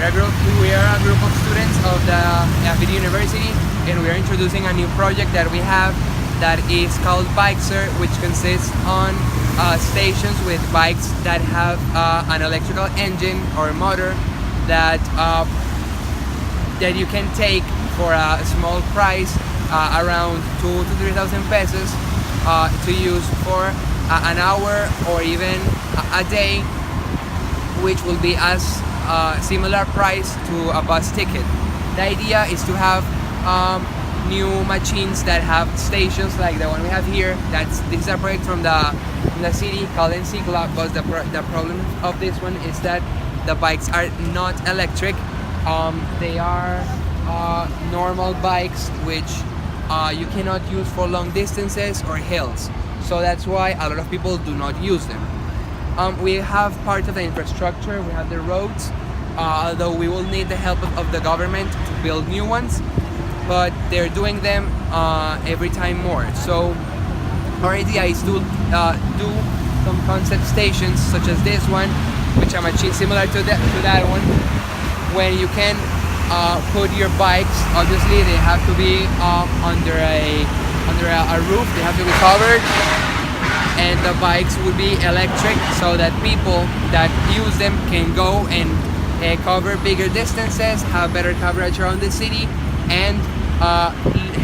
we are a group of students of the Video University, and we are introducing a new project that we have that is called Bixer, which consists on stations with bikes that have an electrical engine or motor that that you can take for a small price, around 2,000 to 3,000 pesos, to use for an hour or even a day, which will be as similar price to a bus ticket. The idea is to have new machines that have stations like the one we have here. This is a project from the city called Encicla, but the problem of this one is that the bikes are not electric. They are normal bikes which you cannot use for long distances or hills. So that's why a lot of people do not use them. We have part of the infrastructure, we have the roads, although we will need the help of the government to build new ones, but they're doing them every time more. So our idea is to do some concept stations such as this one, which are machine similar to that one, when you can put your bikes. Obviously they have to be under a roof, they have to be covered, and the bikes will be electric so that people that use them can go and cover bigger distances, have better coverage around the city, and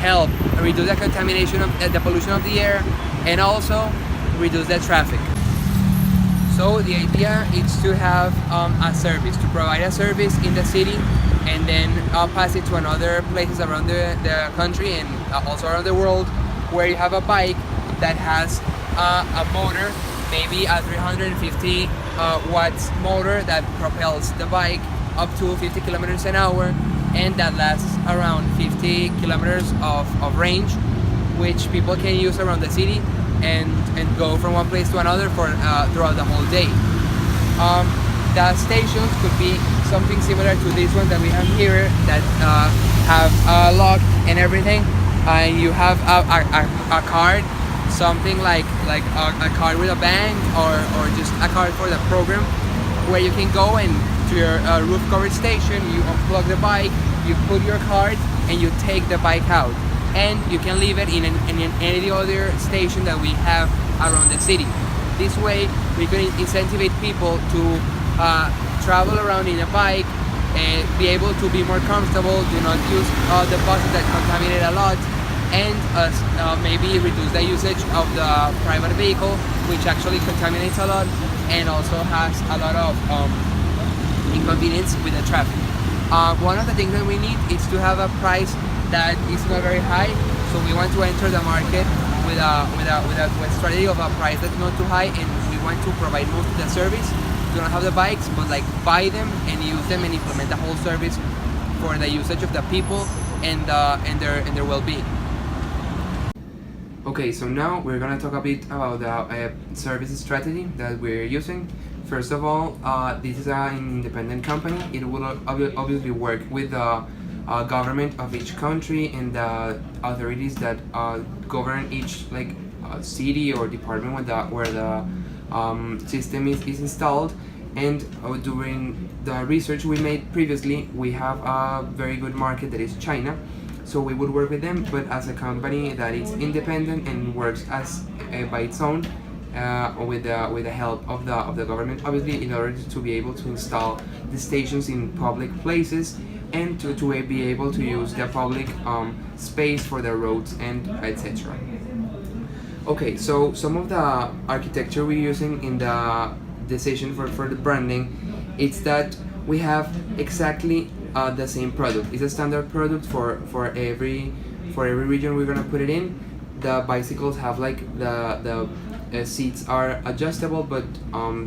help reduce the contamination of the pollution of the air, and also reduce the traffic. So the idea is to have a service, to provide a service in the city, and then pass it to another places around the country and also around the world, where you have a bike that has a motor, maybe a 350 watts motor that propels the bike up to 50 kilometers an hour, and that lasts around 50 kilometers of range, which people can use around the city and go from one place to another for throughout the whole day. The stations could be something similar to this one that we have here, that have a lock and everything, and you have a card, something like a card with a bank, or just a card for the program, where you can go and to your roof covered station, you unplug the bike, you put your card, and you take the bike out, and you can leave it in any other station that we have around the city. This way we can incentivize people to travel around in a bike and be able to be more comfortable, do not use the buses that contaminate a lot, and maybe reduce the usage of the private vehicle, which actually contaminates a lot and also has a lot of inconvenience with the traffic. One of the things that we need is to have a price that is not very high, so we want to enter the market with a strategy of a price that's not too high, and we want to provide most of the service. We don't have the bikes, but like buy them and use them and implement the whole service for the usage of the people and their well-being. Okay, so now we're gonna talk a bit about the service strategy that we're using. First of all, this is an independent company. It will obviously work with the government of each country and the authorities that govern each city or department where the system is installed. And during the research we made previously, we have a very good market that is China. So we would work with them, but as a company that is independent and works as by its own, with the help of the government, obviously, in order to be able to install the stations in public places and to be able to use the public space for the roads and etc. Okay, so some of the architecture we're using in the decision for the branding, it's that we have exactly the same product. It's a standard product for every region we're gonna put it in. The bicycles have the seats are adjustable, but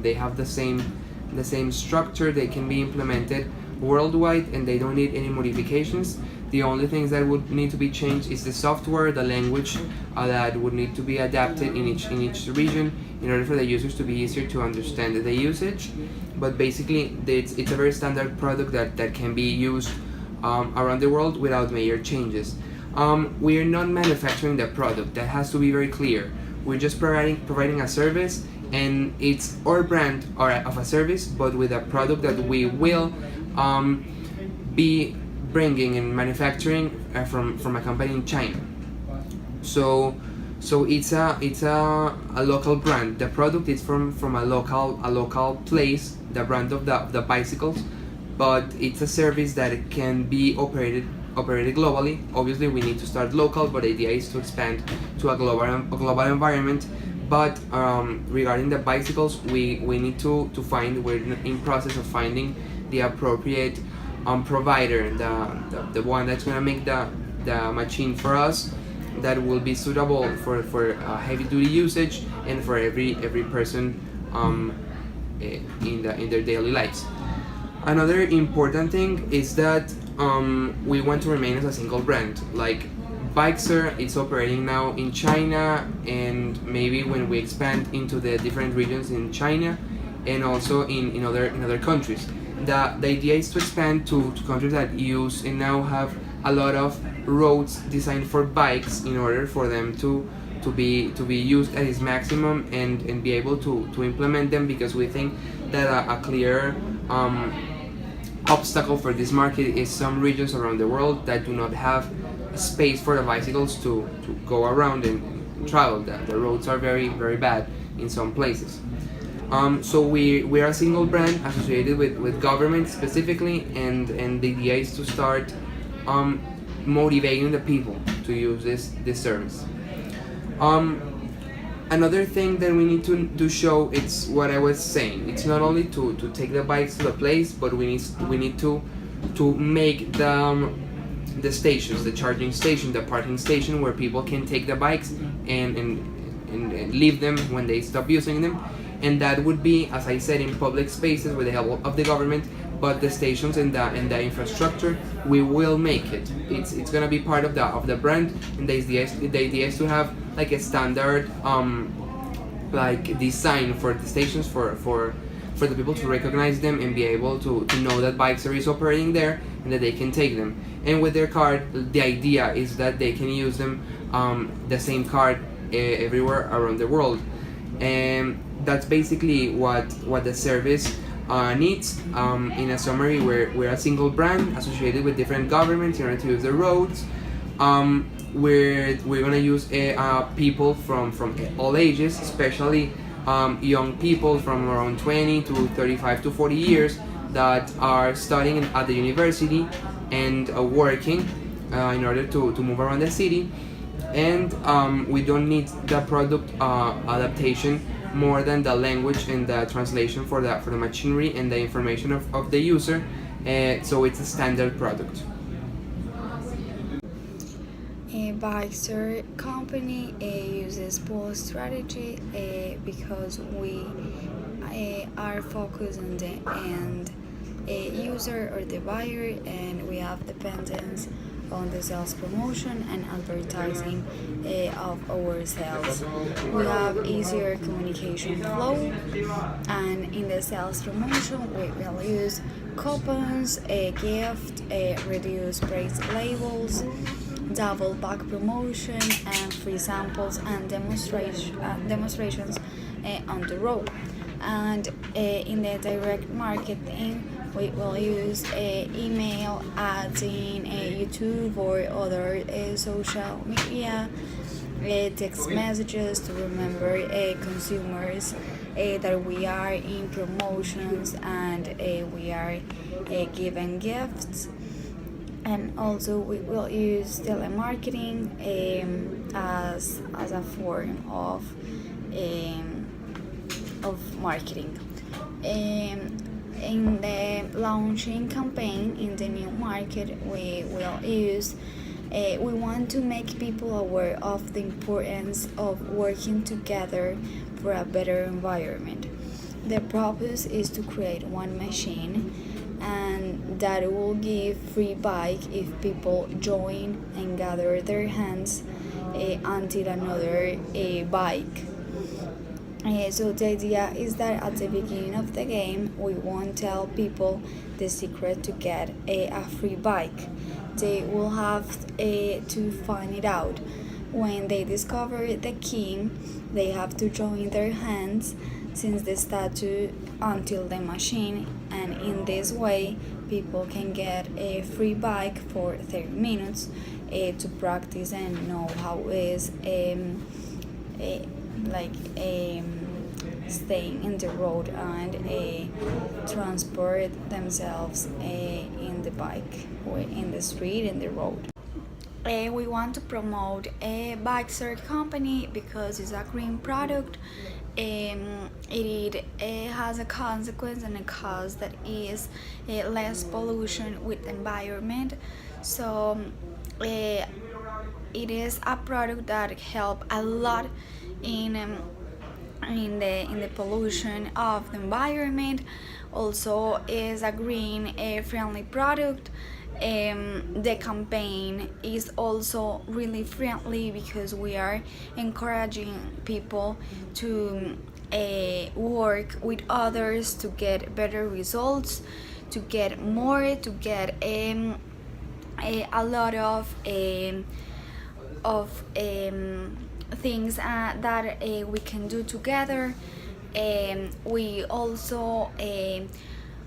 they have the same structure. They can be implemented worldwide and they don't need any modifications. The only things that would need to be changed is the software, the language that would need to be adapted in each region in order for the users to be easier to understand the usage. But basically, it's a very standard product that can be used around the world without major changes. We are not manufacturing the product. That has to be very clear. we're just providing a service, and it's our brand or of a service, but with a product that we will be bringing and manufacturing from a company in China. So it's a local brand. The product is from a local place, the brand of the bicycles, but it's a service that can be operated globally. Obviously, we need to start local, but the idea is to expand to a global environment. But regarding the bicycles, we need to find, we're in process of finding the appropriate provider, the one that's gonna make the machine for us, that will be suitable for heavy duty usage and for every person in their daily lives. Another important thing is that we want to remain as a single brand. Like Bixer is operating now in China, and maybe when we expand into the different regions in China and also in other countries. The idea is to expand to countries that use and now have a lot of roads designed for bikes, in order for them to be used at its maximum and be able to implement them, because we think that a clear obstacle for this market is some regions around the world that do not have space for the bicycles to go around and travel. The roads are very bad in some places. So we are a single brand associated with government specifically, and the idea is to start motivating the people to use this service. Another thing that we need to show, it's what I was saying. It's not only to take the bikes to the place, but we need to make the stations, the charging station, the parking station, where people can take the bikes and leave them when they stop using them. And that would be, as I said, in public spaces with the help of the government. But the stations and the infrastructure, we will make it. It's gonna be part of the brand, and the idea is to have like a standard like design for the stations for the people to recognize them and be able to know that Bixer is operating there and that they can take them. And with their card, the idea is that they can use them the same card everywhere around the world. And that's basically what the service needs. In a summary, we're a single brand associated with different governments in order to use the roads. We're gonna use people from all ages, especially young people from around 20 to 35 to 40 years that are studying at the university and working in order to move around the city. And we don't need the product adaptation more than the language and the translation for the machinery and the information of the user. So it's a standard product. Bixer company uses both strategy because we are focused on the end user or the buyer, and we have dependence on the sales promotion and advertising of our sales. We have easier communication flow, and in the sales promotion we will use coupons, a gift, reduced price labels, double back promotion, and free samples and demonstrations on the road. And in the direct marketing, we will use email, ads in YouTube or other social media, text messages to remember consumers that we are in promotions and we are giving gifts. And also we will use telemarketing as a form of marketing. In the launching campaign in the new market, we will use we want to make people aware of the importance of working together for a better environment. The purpose is to create one machine, and that will give free bike if people join and gather their hands until another bike. So the idea is that at the beginning of the game, we won't tell people the secret to get a free bike. They will have to find it out. When they discover the key, they have to join their hands since the statue until the machine, and in this way people can get a free bike for 30 minutes to practice and know how is like staying in the road and transport themselves in the bike or in the street, in the road. We want to promote a Bixer company because it's a green product. It has a consequence and a cause that is less pollution with the environment. So it is a product that help a lot in the pollution of the environment. Also is a green friendly product. The campaign is also really friendly because we are encouraging people to work with others to get better results, to get more, to get a lot of things that we can do together. We also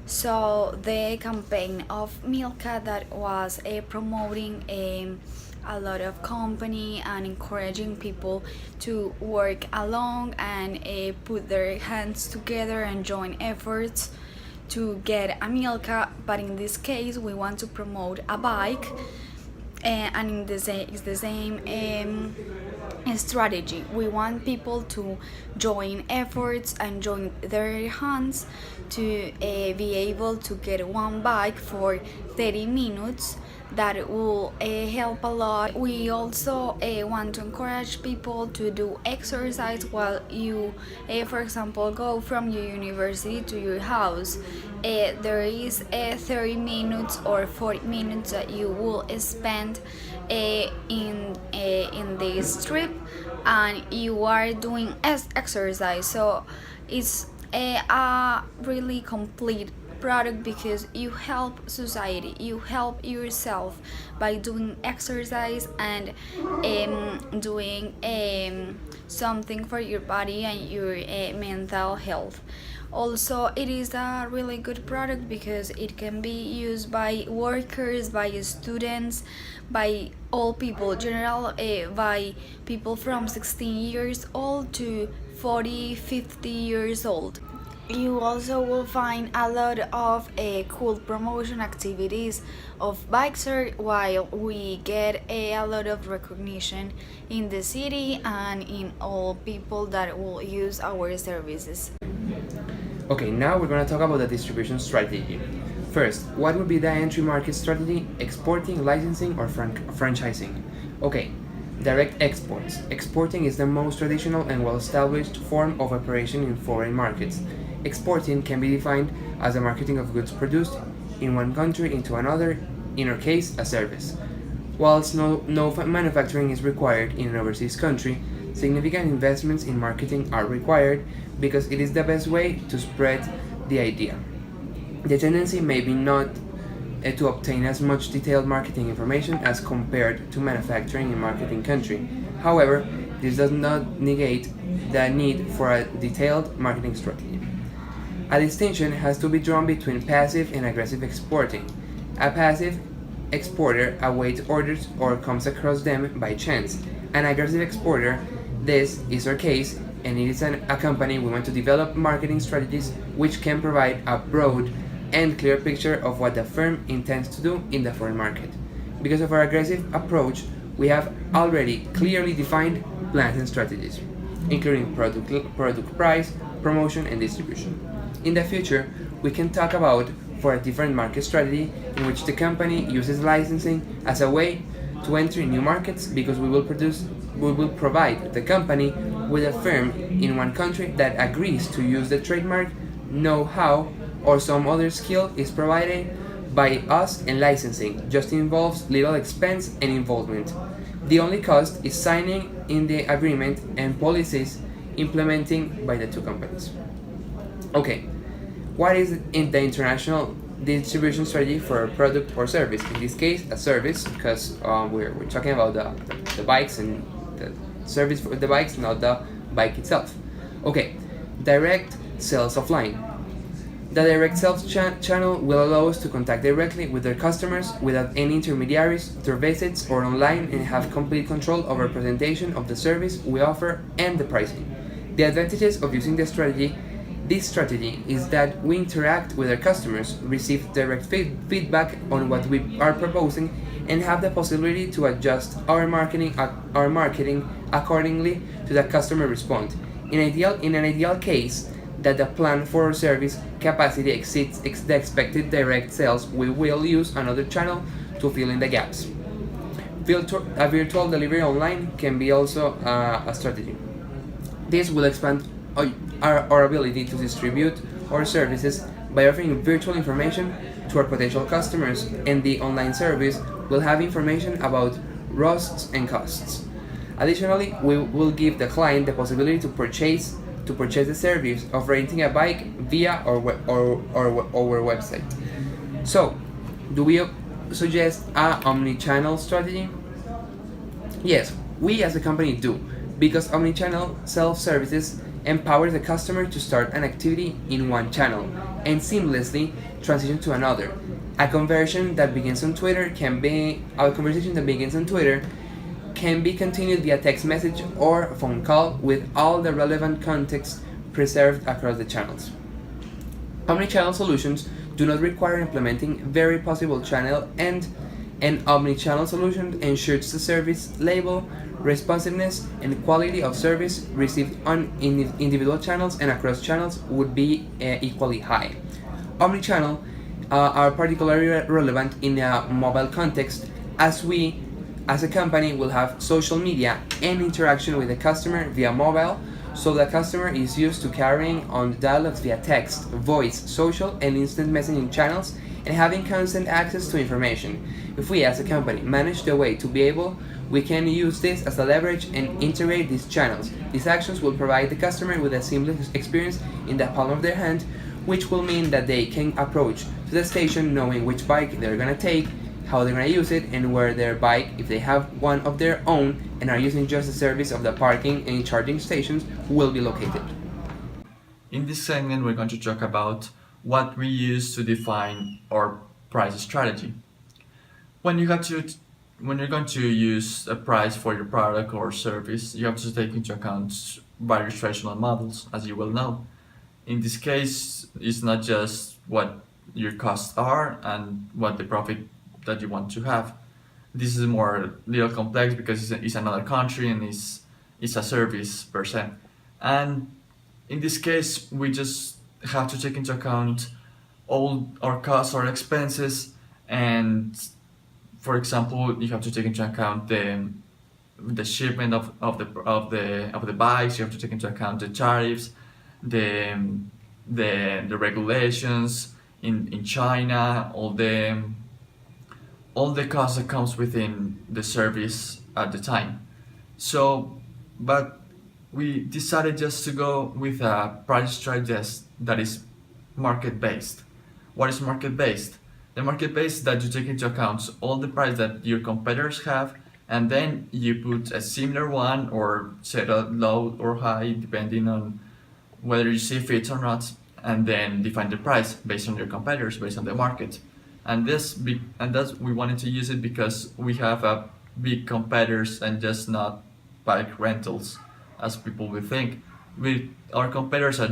saw the campaign of Milka that was promoting a lot of company and encouraging people to work along and put their hands together and join efforts to get a Milka. But in this case we want to promote a bike, and in the same, it's the same strategy. We want people to join efforts and join their hands to be able to get one bike for 30 minutes. That will help a lot. We also want to encourage people to do exercise while you, for example, go from your university to your house. There is 30 minutes or 40 minutes that you will spend in this trip, and you are doing exercise. So it's a really complete product because you help society, you help yourself by doing exercise and doing something for your body and your mental health. Also, it is a really good product because it can be used by workers, by students, by all people, general, by people from 16 years old to 40, 50 years old. You also will find a lot of cool promotion activities of Bixer, while we get a lot of recognition in the city and in all people that will use our services. Okay, now we're going to talk about the distribution strategy. First, what would be the entry market strategy? Exporting, licensing, or franchising? Okay, direct exports. Exporting is the most traditional and well-established form of operation in foreign markets. Exporting can be defined as the marketing of goods produced in one country into another, in our case, a service. Whilst no manufacturing is required in an overseas country, significant investments in marketing are required because it is the best way to spread the idea. The tendency may be not to obtain as much detailed marketing information as compared to manufacturing in marketing country. However, this does not negate the need for a detailed marketing strategy. A distinction has to be drawn between passive and aggressive exporting. A passive exporter awaits orders or comes across them by chance. An aggressive exporter, this is our case, and it is a company we want to develop marketing strategies which can provide a broad and clear picture of what the firm intends to do in the foreign market. Because of our aggressive approach, we have already clearly defined plans and strategies, including product price, promotion, and distribution. In the future, we can talk about for a different market strategy in which the company uses licensing as a way to enter new markets, because we will provide the company with a firm in one country that agrees to use the trademark, know-how, or some other skill is provided by us, and licensing just involves little expense and involvement. The only cost is signing in the agreement and policies implementing by the two companies. Okay, what is in the international distribution strategy for a product or service? In this case, a service, because we're talking about the bikes and the service for the bikes, not the bike itself. Okay, direct sales offline. The direct sales channel will allow us to contact directly with their customers without any intermediaries through visits or online and have complete control over presentation of the service we offer and the pricing. The advantages of using this strategy is that we interact with our customers, receive direct feedback on what we are proposing, and have the possibility to adjust our marketing accordingly to the customer response. In an ideal case, that the plan for our service capacity exceeds the expected direct sales, we will use another channel to fill in the gaps. A virtual delivery online can be also a strategy. This will expand our ability to distribute our services by offering virtual information to our potential customers, and the online service will have information about costs and costs. Additionally, we will give the client the possibility to purchase the service of renting a bike via our website. So, do we suggest a omni-channel strategy? Yes, we as a company do, because omni-channel self-services empower the customer to start an activity in one channel and seamlessly transition to another. A conversation that begins on Twitter can be continued via text message or phone call with all the relevant context preserved across the channels. Omnichannel solutions do not require implementing very possible channel, and an omnichannel solution ensures the service level, responsiveness, and quality of service received on individual channels and across channels would be equally high. Omnichannel are particularly relevant in a mobile context, as we as a company will have social media and interaction with the customer via mobile, so the customer is used to carrying on dialogues via text, voice, social, and instant messaging channels, and having constant access to information. If we as a company manage the way to be able, we can use this as a leverage and integrate these channels. These actions will provide the customer with a seamless experience in the palm of their hand, which will mean that they can approach to the station knowing which bike they're gonna take, how they're gonna use it, and where their bike, if they have one of their own and are using just the service of the parking and charging stations, will be located. In this segment, we're going to talk about what we use to define our price strategy. When you're going to use a price for your product or service, you have to take into account various traditional models, as you will know. In this case, it's not just what your costs are and what the profit that you want to have. This is more little complex because it's another country and it's a service per se. And in this case, we just have to take into account all our costs or expenses, and for example, you have to take into account the shipment of the bikes. You have to take into account the tariffs, the regulations in China, all the costs that comes within the service at the time. So, but we decided just to go with a price strategy that is market-based. What is market-based? The market-based that you take into account all the price that your competitors have, and then you put a similar one or set a low or high depending on whether you see fit or not, and then define the price based on your competitors, based on the market. And that's we wanted to use it because we have a big competitors and just not bike rentals, as people would think. Our competitors are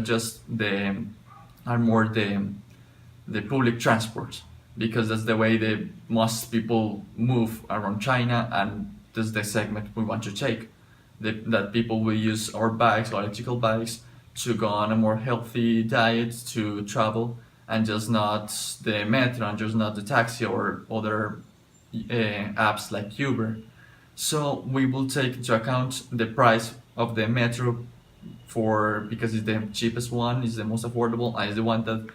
more the public transport, because that's the way the most people move around China, and that's the segment we want to take. That people will use our bikes, our electrical bikes, to go on a more healthy diet, to travel, and just not the metro, and just not the taxi or other apps like Uber. So we will take into account the price of the metro because it's the cheapest one, is the most affordable, and is the one that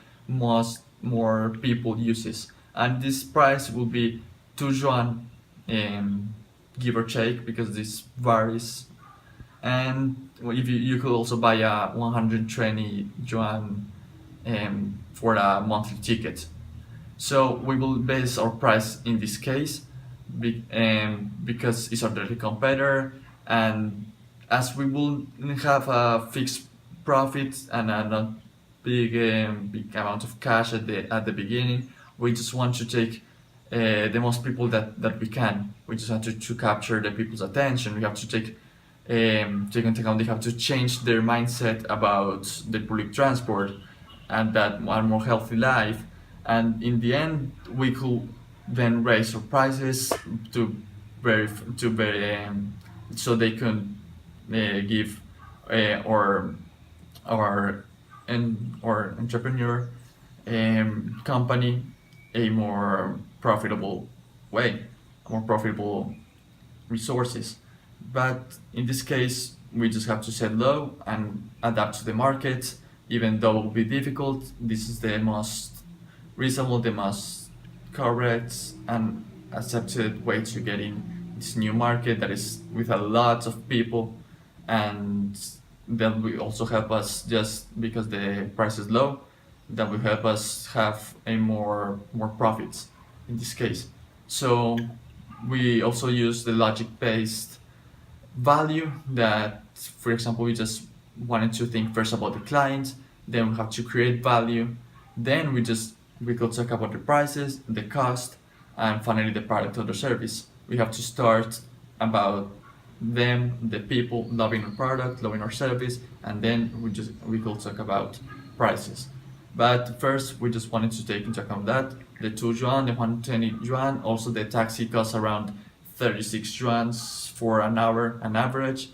more people uses. And this price will be 2 yuan, give or take, because this varies. And if you could also buy a 120 yuan for a monthly ticket. So we will base our price in this case because it's our direct competitor, And as we will have a fixed profit and a not big amount of cash at the beginning, we just want to take the most people that we can. We just have to capture the people's attention. We have to take into account they have to change their mindset about the public transport and that one more healthy life. And in the end, we could then raise our prices to very so they can give or our or entrepreneur company a more profitable way, more profitable resources. But in this case, we just have to set low and adapt to the market, even though it will be difficult. This is the most reasonable, the most correct and accepted way to get in this new market that is with a lot of people, and that will also help us, just because the price is low, that will help us have a more profits in this case. So we also use the logic based value that, for example, we just wanted to think first about the client, then we have to create value, then we could talk about the prices, the cost, and finally the product or the service. We have to start about them, the people, loving our product, loving our service, and then we could talk about prices. But first, we just wanted to take into account that the 2 yuan, the 120 yuan, also the taxi costs around 36 yuans for an hour, an average.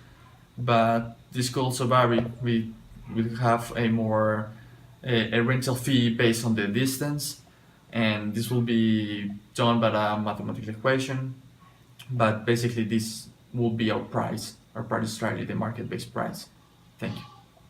But this could also vary. We will have a rental fee based on the distance, and this will be done by a mathematical equation. But basically, this will be our price strategy, the market-based price. Thank you.